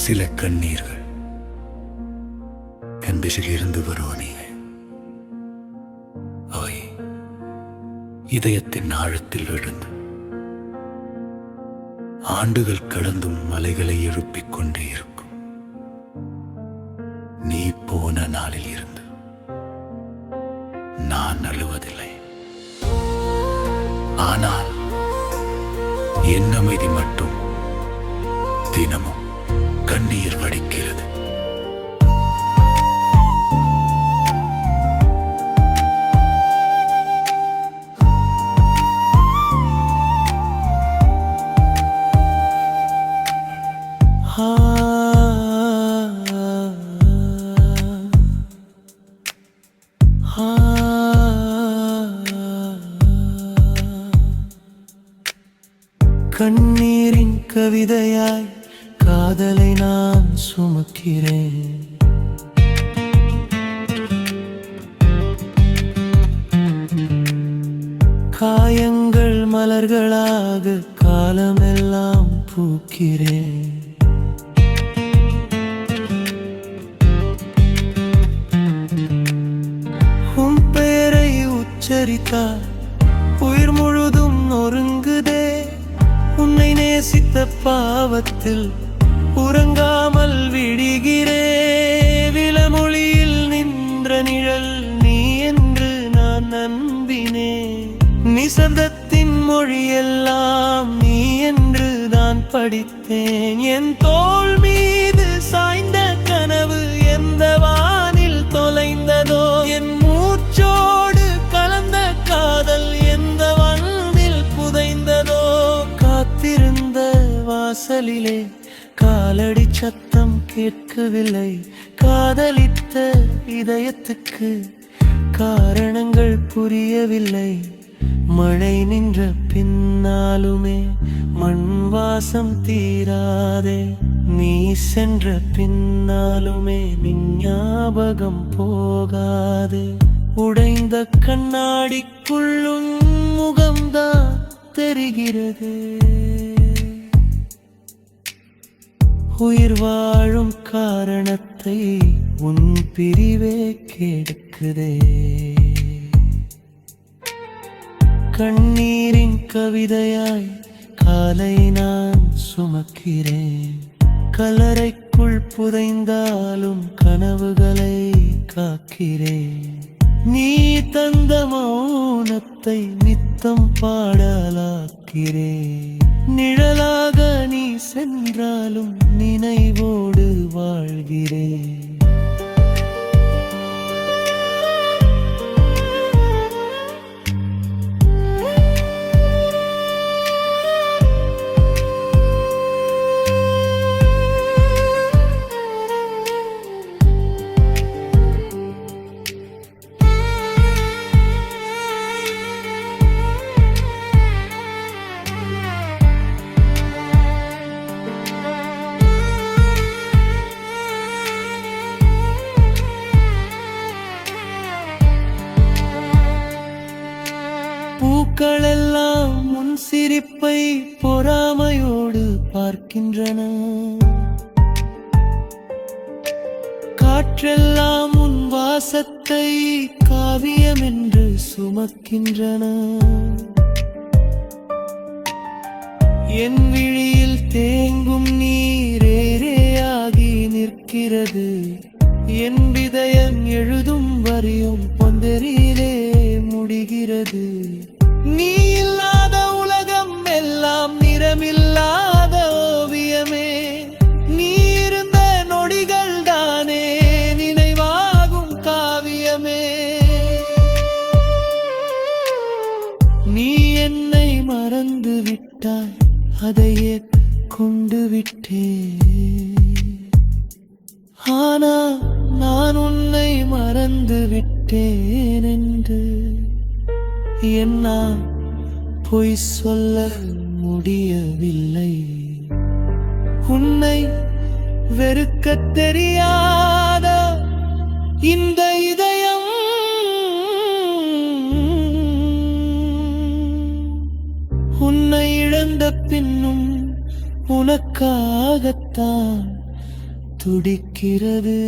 சில கண்ணீர்கள் என் திசையிலிருந்து வருவனே, அவை இதயத்தின் ஆழத்தில் விழுந்து ஆண்டுகள் கடந்தும் மலைகளை எழுப்பிக் கொண்டே இருக்கும். நீ போன நாளில் இருந்து நான் அழுவதில்லை, ஆனால் என் அமைதி மட்டும் தினமும் கண்ணீர் வடிக்கிறது. கண்ணீரின் கவிதையாய் காதலை நான் சுமக்கிறேன். காயங்கள் மலர்களாக காலமெல்லாம் பூக்கிறேன். உன் பெயரை உச்சரித்தால் உயிர் முழுதும் நொறுங்குதே. உன்னை நேசித்த பாவத்தில் உறங்காமல் விடுகிறே. விலமொழியில் நின்ற நிழல் நீ என்று நான் நம்பினேன். நிசப்தத்தின் மொழியெல்லாம் நீ என்று நான் படித்தேன். என் தோள் மீது சாய்ந்த கனவு எந்த வானில் தொலைந்ததோ. என் மூச்சோடு கலந்த காதல் எந்த வண்டில் புதைந்ததோ. காத்திருந்த வாசலிலே காலடி சத்தம் கேட்கவில்லை. காதலித்த இதயத்துக்கு காரணங்கள் புரியவில்லை. மழை நின்ற பின்னாலுமே மண் வாசம் தீராதே. நீ சென்ற பின்னாலுமே நின் ஞாபகம் போகாது. உடைந்த கண்ணாடிக்குள்ளும் முகம்தான் தெரிகிறது. உயிர் வாழும் காரணத்தை உன் பிரிவே கெடுக்குதே. கண்ணீரின் கவிதையாய் காலை நான் சுமக்கிறேன். கல்லறைக்குள் புதைந்தாலும் கனவுகளை காக்கிறேன். நீ தந்த மௌனத்தை நித்தம் பாடலாக்கிறேன். நிழலாக நீ சென்றாலும் நினைவோடு வாழ்கிறேன். பூக்களெல்லாம் உன் சிரிப்பை பொறாமையோடு பார்க்கின்றன. காற்றெல்லாம் உன் வாசத்தை காவியம் என்று சுமக்கின்றன. என் விழியில் தேங்கும் நீரேயாகி நிற்கிறது. என் இதயம் எழுதும் வரியும் பொந்தரிலே முடிகிறது. நீ இல்லாத உலகம் எல்லாம் நிறமில்லாத ஓவியமே. நீ இருந்த நொடிகள் தானே நினைவாகும் காவியமே. நீ என்னை மறந்து விட்டாய், அதையே கொண்டு விட்டே. ஆனா நான் உன்னை மறந்து விட்டேன். விட்டேன் என்று என்னால் பொய் சொல்ல முடியவில்லை. உன்னை வெறுக்கத் தெரியாத இந்த இதயம் உன்னை இழந்த பின்னும் உனக்காகத்தான் துடிக்கிறது.